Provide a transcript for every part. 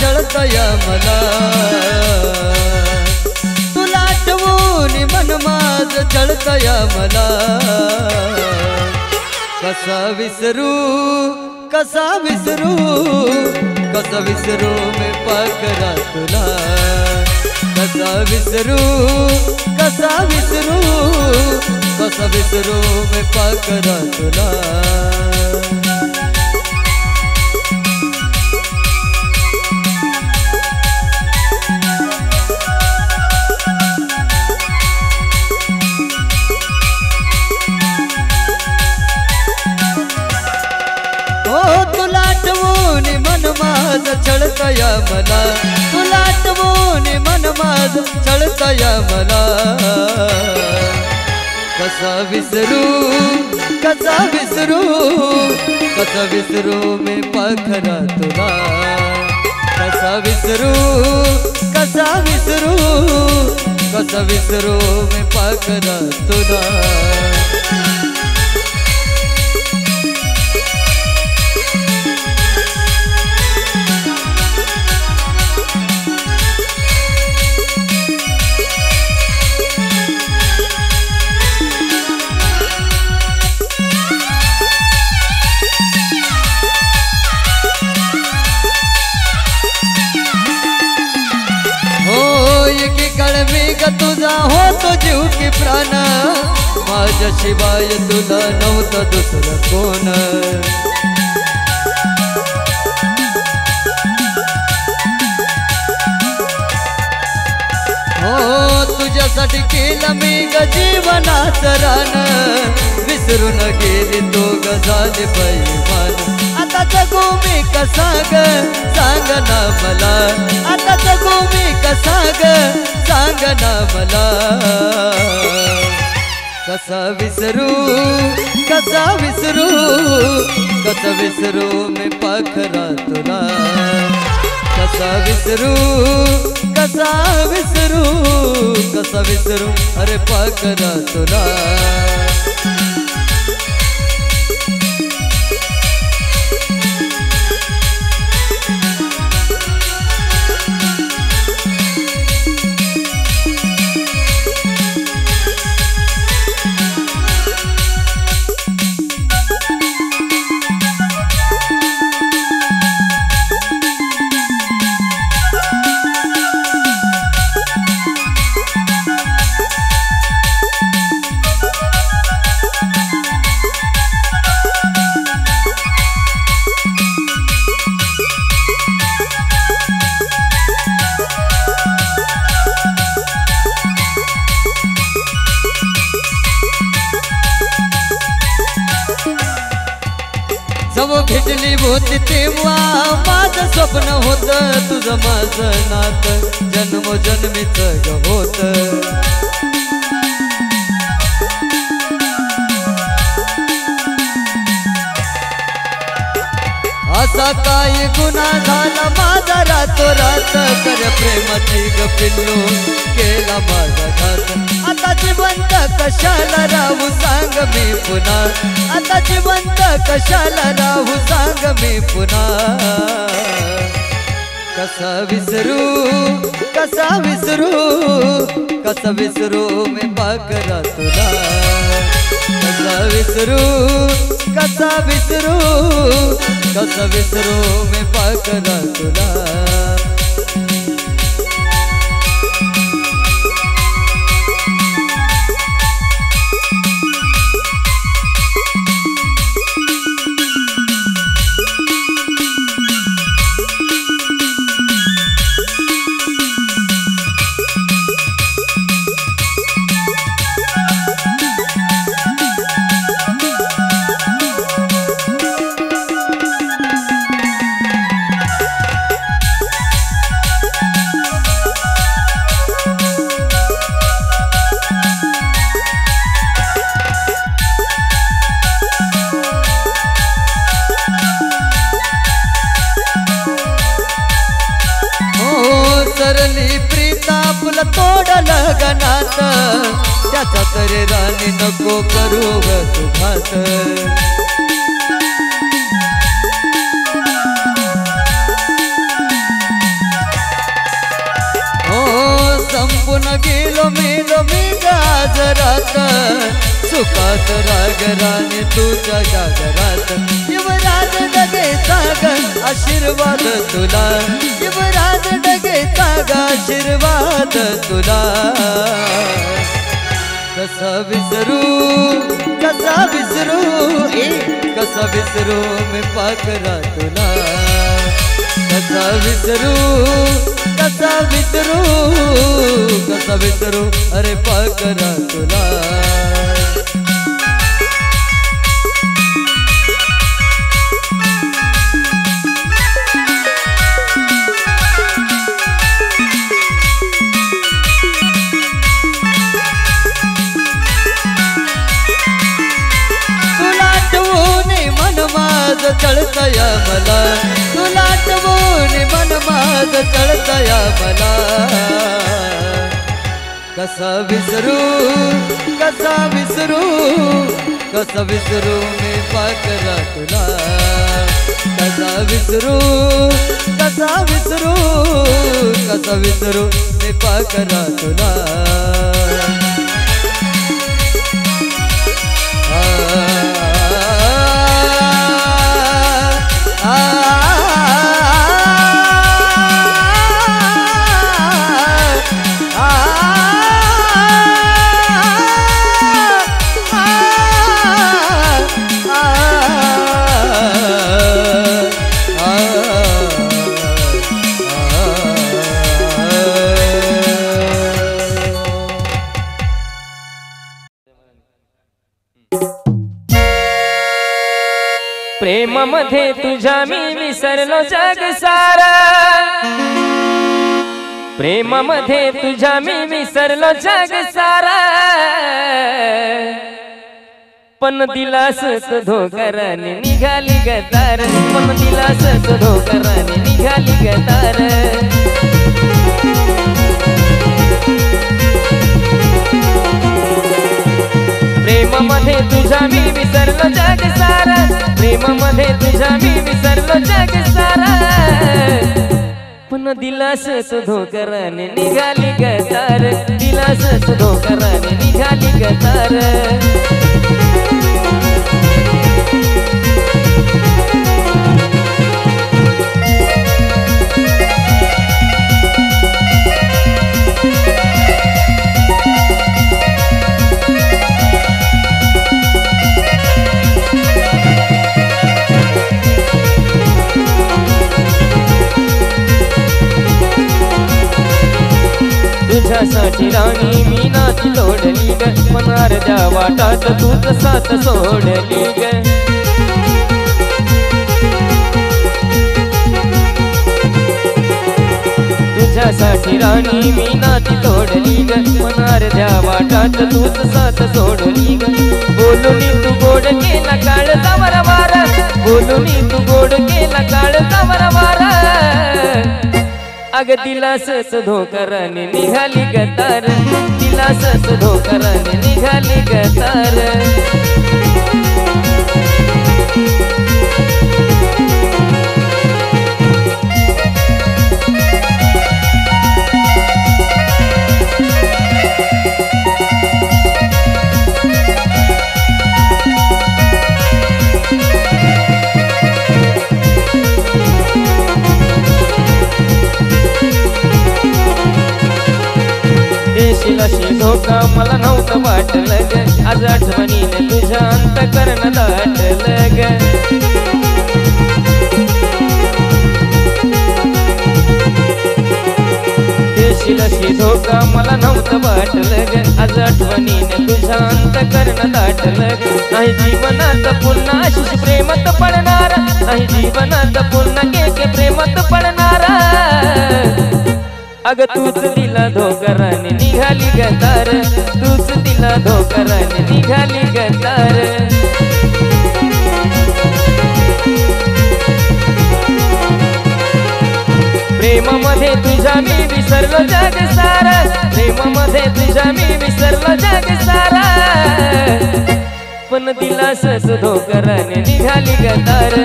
छळतया मला तुला आठवून मन माझ छळतया मला कसा विसरू कसा विसरू कसा विसरू मी पाखरा तुला कसा विसरू कसा विसरू कसा विसरू मी पाखरा तुला तुला आठवून मन माझ छळतया मला तुला आठवून मन माझ छळतया मला कसा विसरू कसा विसरू कसा विसरू मी पाखरा तुला कसा विसरू कसा विसरू कसा विसरू मी पाखरा तुला तुझा होतो जीव की प्राण माझ्या शिवाय तुला नव्हतं दुसरं कोण हो तुझ्यासाठी केलं मी ग जीवनाचं रान विसरून गेली तो ग झाले बैमान आता जगू मी कसा ग सांग ना मला आता जगू मी कसा ग सांग ना मला कसा विसरू कसा विसरू कसा विसरू मी पाखरा तुला कसा विसरू कसा विसरू कसा विसरू अरे पाखरा तुला जव भेटली होती तेव्हा माझं स्वप्न होतं तुझं माझं नातं जन्मोजन्मीचं ग होतं असा काय गुन्हा झाला माझा रातोरात कर प्रेमाची ग पिल्लू केला माझा घात आता जिवंत कशाला राहू सांग मी पुन्हा आता जिवंत कशाला राहू सांग मी पुन्हा कसा विसरू कसा विसरू कसा विसरू मी पाखरा तुला कसा विसरू कसा विसरू कसा विसरू मी पाखरा तुला सरली प्रीता फुल तोडल गणात त्याचा तरी राणी नको करू ग तू घात गेलो मेलो मी आज रात सुखात राग राणी तुझ्या जागरात युवराज डगेचा ग आशीर्वाद तुला युवराज डगेचा ग आशीर्वाद तुला कसा विसरू कसा विसरू मी पाकरा तुला कसा विसरू अरे पाकरा तुला चढतया मला तुला आठवून मन माझ चढतया मला कसा विसरू मी पाकरा तुला कसा विसरू मी पाकरा तुला प्रेमामध्ये तुझ्या मी विसरलो जग सारा प्रेमामध्ये तुझ्या मी विसरलो जग सारा पण दिलासच धोकराने निघाली गतार पण दिलासच धोकराने निघाली गतार प्रेमामध्ये तुझ्या मी विसरलो जग सारा प्रेमामध्ये तुझ्या मी विसरलो जग सारा पण दिलासच धोकराने निघाली गतार दिलासच धोकराने निघाली गतार तुझ्यासाठी राणी मी नाती लोडली ग पण अर्ध्या वाटात तूच साथ सोडली ग तुझ्यासाठी राणी मी नाती तोडली ग पण अर्ध्या वाटात तूच साथ सोडली ग बोलून तू गोड केला काळ जावर वारा बोलून तू गोड केला काळ जावर वारा अग दिलासच धोकराने निघाली गतार दिलासच धोकराने निघाली गतार देशीलाशी धोका मला नव्हतं वाटलं ग आज आठवणीने तुझ्या अंतकरण दाटलं ग देशीलाशी धोका मला नव्हतं वाटलं ग आज आठवणीने तुझ्या अंतकरण दाटलं ग नाही जीवनात पुन्हा अशीच प्रेमात पडणार नाही जीवनात पुन्हा के प्रेमात पडणारा अग तूच दिला धोकराने निघाली गतार तूच दिला धोकराने निघाली गतार प्रेमामध्ये तुझ्या मी विसरलो जग सारा प्रेमामध्ये तुझ्या मी विसरलो जग सारा पण दिलासच धोकराने निघाली गतार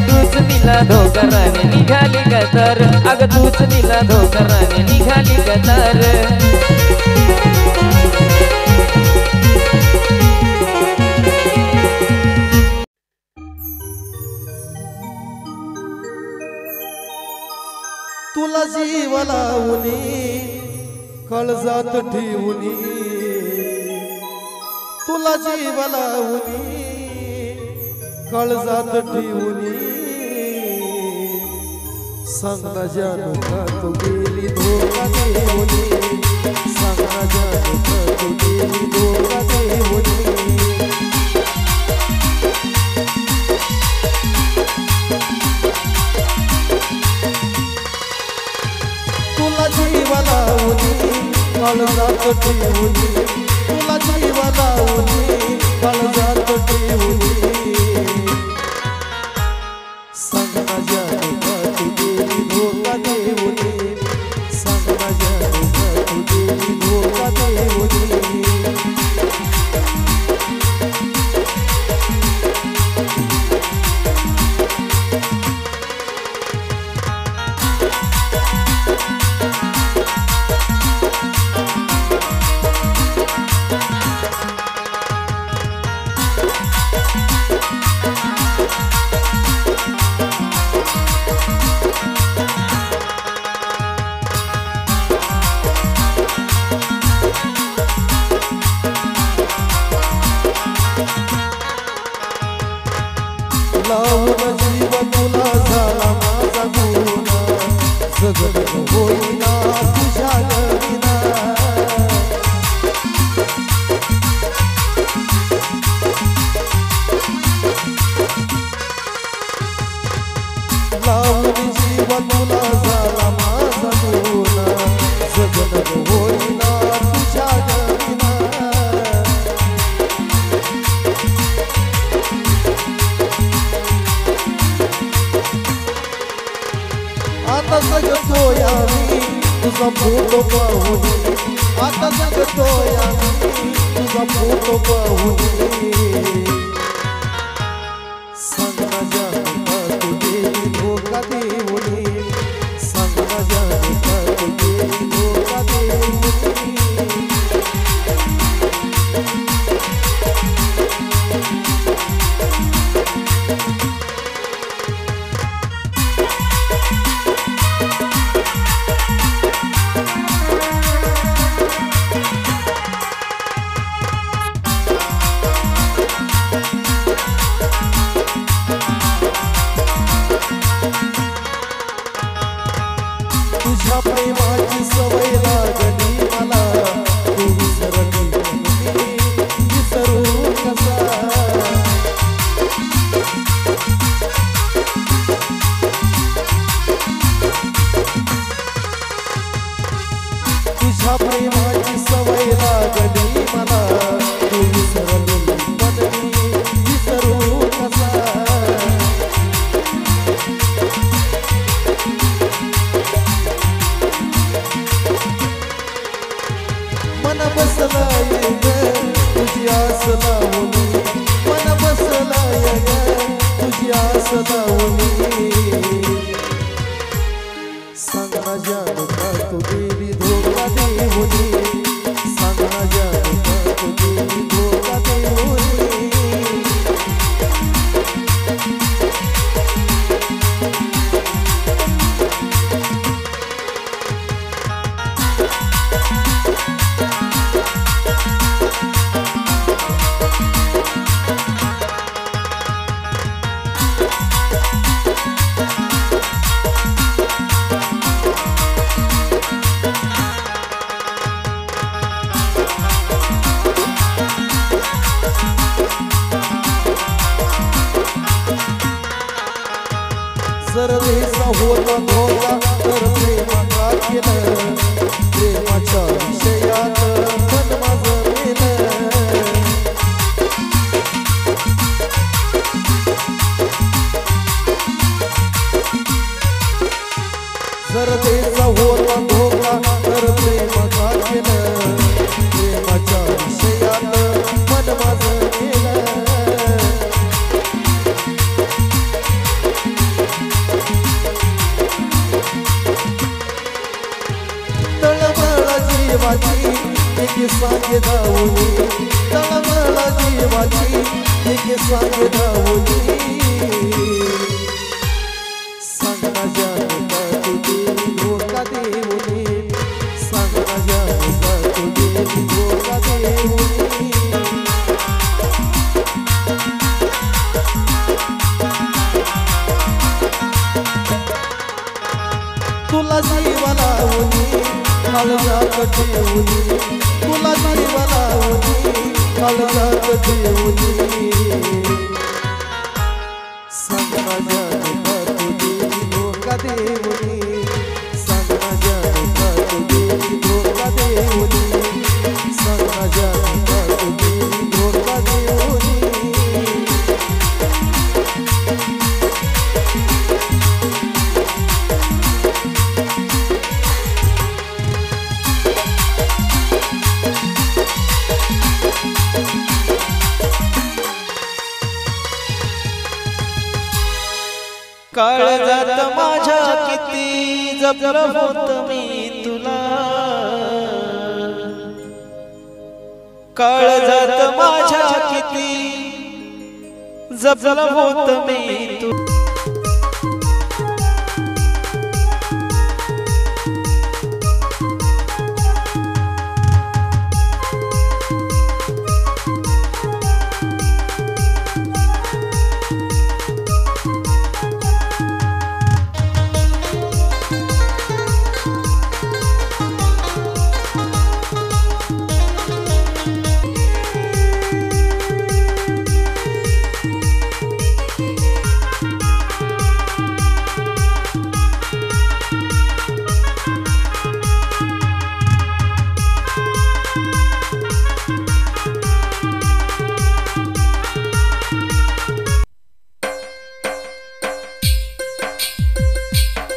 तूच दिला धोकराने निघाली गतार अग तूच दिला धोकराने निघाली गतार तुला जीव लावणी कळजात ठेवणी तुला जीव लावणी कळजात ठेवणी सांग ना जानू का तू गेली धोका देवणी सांग ना जानू का तू गेली धोका देवणी तुला जीव लावणी कळजात ठेवणी तुला जीव लावणी कळजात ठेवणी सांग ना जानू का तू गेली धोका देवणी सांग ना जानू का तू गेली धोका देवणी लावून जीव तुला झाला माझा गुना जगत होईना तुझ्या विना लावून जीव तुला झाला माझा गुना जगत होईना तुझ्या विना आता जगतोय आम्ही तुझा फोटो पाहून आता जगतोय आम्ही तुझा फोटो पाहून सांग ना जानू का तू गेली धोका देवणी सांग ना जानू का तू गेली धोका देवणी तुझ्या प्रेमाची सवय लागली मला तू विसरली विसरू कसा तुझ्या प्रेमाची सवय लागली मला तू विसरली विसरू कसा मन बसलाय ग तुझी आस लावणी मन बसलाय ग तुझी आस लावणी सांग ना जानू का तू गेली धोका देवणी सांग ना जानू का तू गेली धोका देवणी जर देसा होता धोका तर प्रेमाचा केलं प्रेमाच्या विषयात मन माझं मेलं जर देसा होता धोका तर प्रेमाचा केलं प्रेमाच्या विषयात मन माझं मेलं जीवाची एक सांगे धावली तळमळा जीवाची एक सांगे धावली सांग ना जानू का तू गेली तुला जीवाला उनी काळजात ठेवली तुला जीवाला उनी काळजात ठेवली सांग माझ्या दुःखात गेली धोका देऊनी सांग माझ्या दुःखात गेली धोका देऊनी सांग माझ्या दुःखात गेली धोका देऊनी काळजात माझ्या किती जपलं होत मी तुला काळजात माझ्या किती जपलं होत मी तुला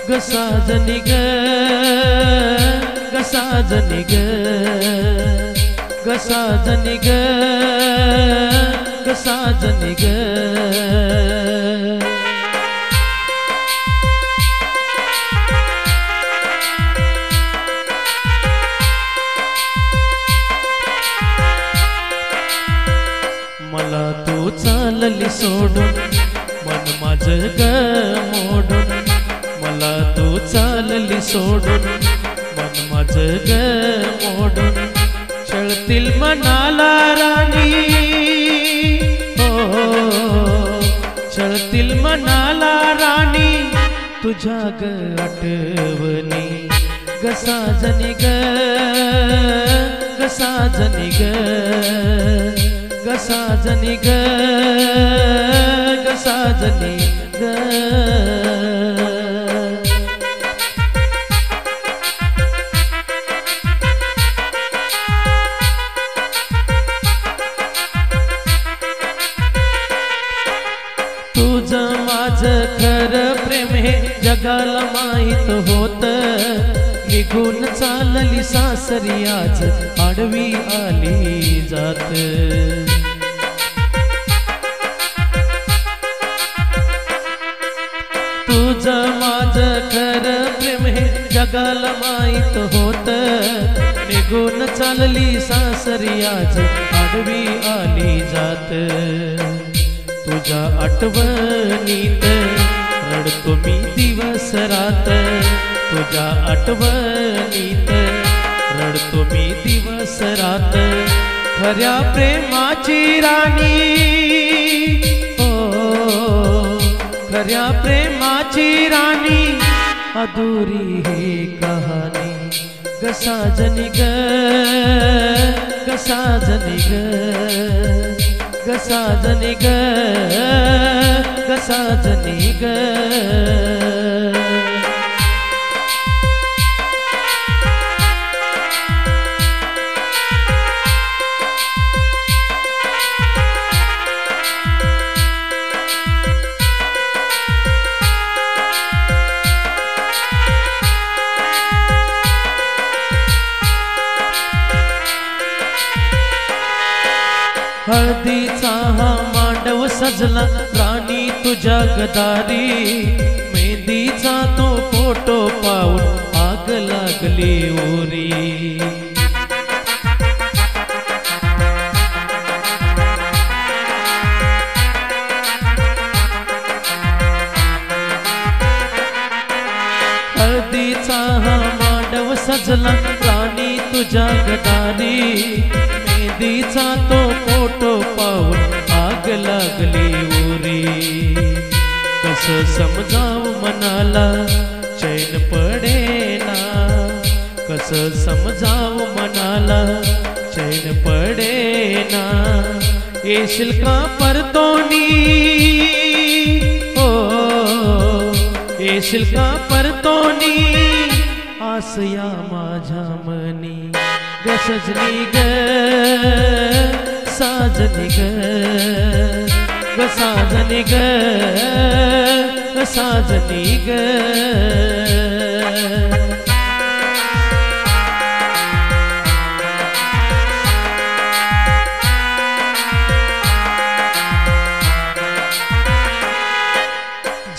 गसाजनी ग गसाजनी ग गसाजनी ग गसाजनी ग मला तू चालली सोडून मन माझं ग मोडून मला तू चालली सोडून मन माझं ग मोडून छळतील मनाला राणी हो छळतील मनाला राणी तुझ्या ग आठवणी गसाजनी ग गसाजनी ग गसाजनी ग गसाजनी ग तुझं माझं खरं प्रेम हे जगाला माहित होत निघून चालली सासरी आज आडवी आली जात तुझं माझं खरं प्रेम हे जगाला माहित होत निघून चालली सासरी आज आडवी आली जात तुझ्या आठवणीत रडतो मी दिवस रात तुझ्या आठवणीत रडतो मी दिवस रात खऱ्या प्रेमाची राणी हो खऱ्या प्रेमाची राणी अधुरी ही कहाणी गसाजनी ग गसाजनी ग गसाजनी ग गसाजनी ग हळदीचा हा मांडव सजला राणी तुझ्या गदारी मेहंदीचा तो फोटो पाहून आग लागली ओरी हळदीचा हा मांडव सजला राणी तुझ्या गदारी मेहंदीचा तो फोटो पाहून आग लागली ओरी कसं समजाव मनाला चैन पडेना कसं समजाव मनाला चैन पडेना येशील का परतोनी हो येशील का परतोनी आसया माझ्या मनी ग सजनी ग साजनी ग साजनी ग साजनी ग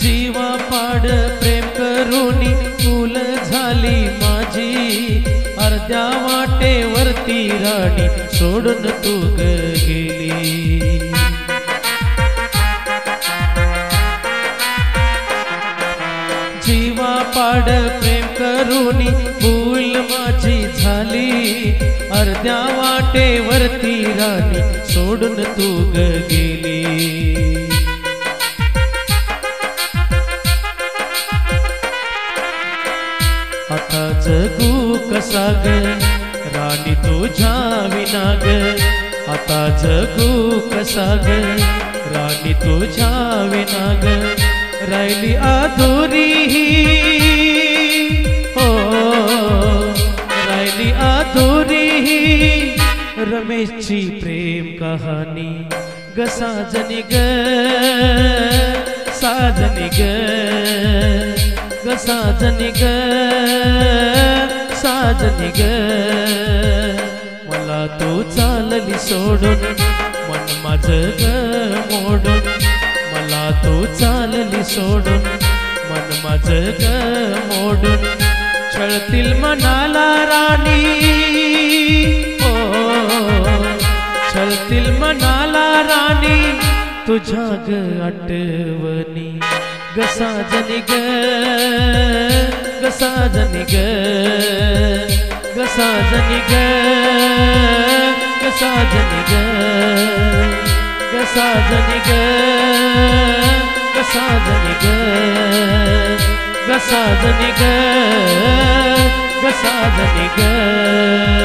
जीवा पाड प्रेम करूनी फूल झाली माझी अर्ध्या वाटेवरती राणी सोडून तू गेली जीवा पाड प्रेम करूनी फूल माझी झाली अर्ध्या वाटेवरती राणी सोडून तू गेली आता जगू कसा ग राणी तुझ्या विना ग आता जगू कसा ग राणी तुझ्या विना ग राहिली अधुरी हो राहिली अधुरी रमेशची प्रेम कहाणी ग साजनी ग साजनी ग साजनी ग साजनी ग मला तू चालली सोडून मन माझं ग मोडून मला तू चालली सोडून मन माझं ग मोडून छळतील मनाला राणी हो छळतील मनाला राणी तुझ्या ग आठवणी ग साजनी ग साजनी ग साजनी ग साजनी ग साजनी ग साजनी ग साजनी ग साजनी ग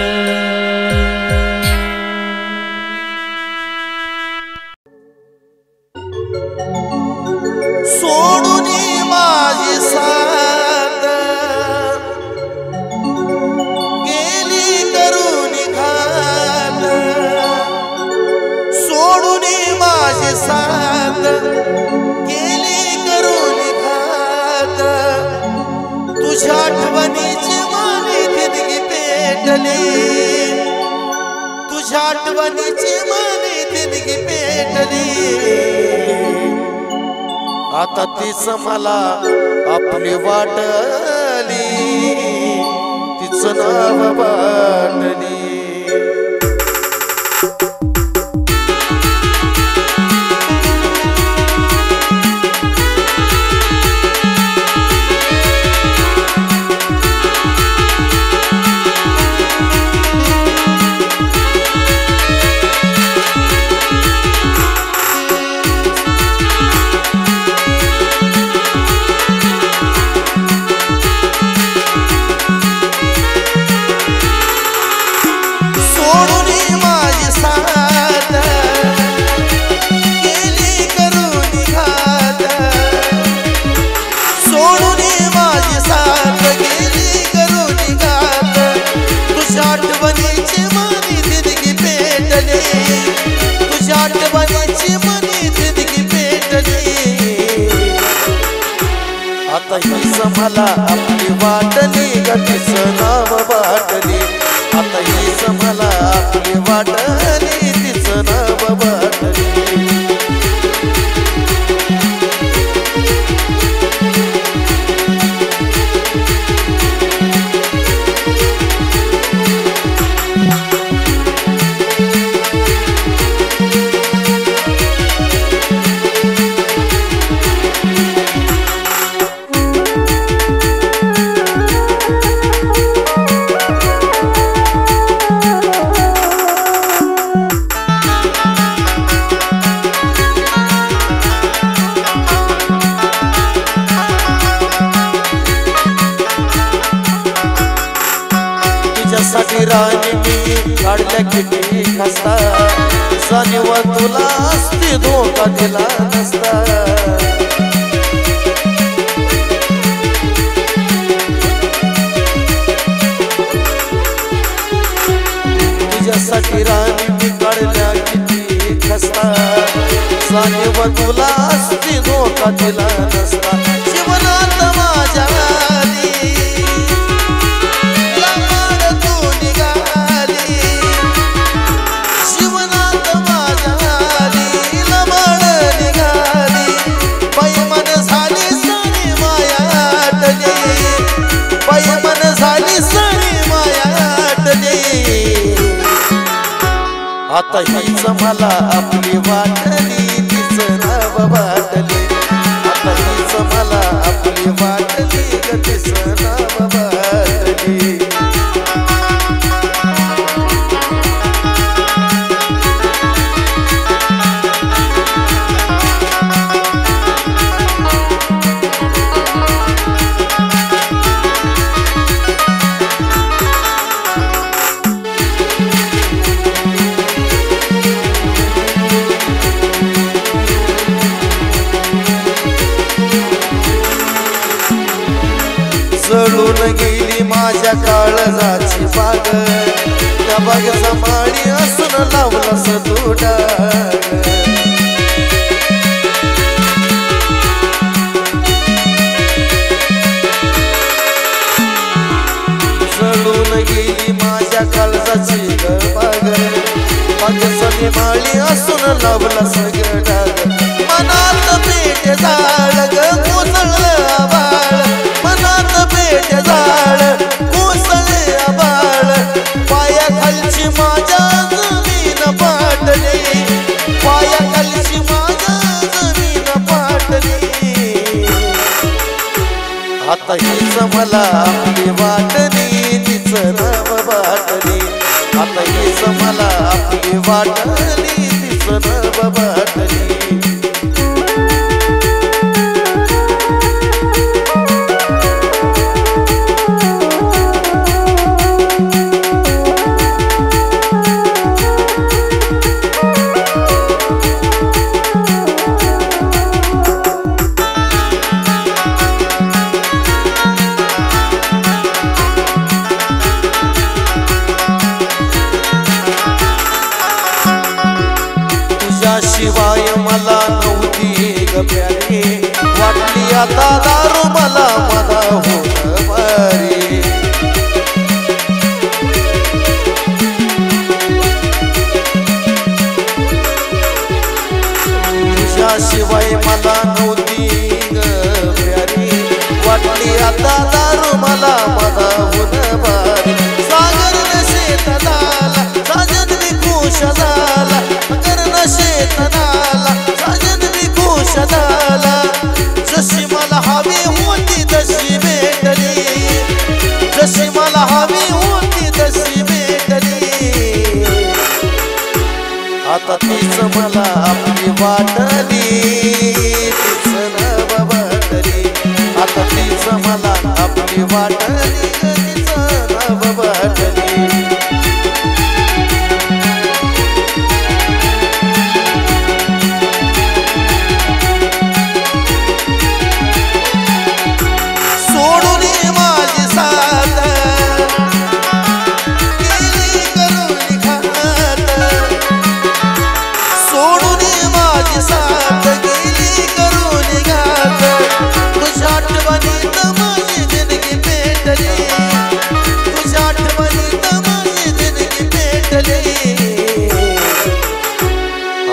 सोडूनी माझी साथ गेली करून घात सोडूनी माझी साथ गेली करून घात तुझ्या आठवणीची माने तितकी पेटली तुझ्या आठवणीची माने तितकी पेटली आता तीच मला आपली वाटली तिचं नाव वाटली आता हीच मला आपली वाटली ग तिचं नाव वाटली आता हीच मला आपली वाटली तिचं नाव वाटली तुझ्यासाठी राणी मी काढल्या किती खस्ता जाणीव तुला असती धोका दिला नसता तुझ्यासाठी राणी मी काढल्या किती खस्ता जाणीव तुला असती धोका दिला नसता जीवनात माझ्या आता हीच मला आपली वाटली तीच नाव वाटली आता हीच मला आपली वाटली ग तीच नाव वाटली जळून गेली माझ्या काळजाची बाग त्या बागेचा माळी असून लावलास तू डाग जळून गेली माझ्या काळजाची बाग बागेचा माळी असून लावलास डाग मनात पेट जाळ ग कोसळलं आभाळ मनात पेट जाळ कोसळले आभाळ पायाखालची माझ्या जमीन पाटली पायाखालची माझ्या जमीन पाटली आता हीच मला आपली वाटली तीच नाव वाटली आता हीच मला आपली वाटली तीच नाव वाटली शिवाय मला नव्हती ग प्यारी वाटली आता दारू मला मला होत बरी तुझ्याशिवाय मला नव्हती ग प्यारी वाटली आता दारू मला मला होत बरी सागर शेत झाला साजन मी खुश झाला शेतनाला साजन मी खुश झाला जशी मला हवी होती तशी भेटली जशी मला हवी होती तशी भेटली आता तीच मला आपली वाटली तीच नाव वाटली आता तीच मला आपली वाटली तीच नाव वाटली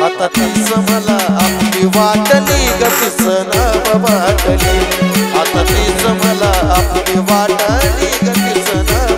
आता तीच मला आपली वाटली ग तीच नाव वाटली आता तीच मला आपली वाटली ग तीच नाव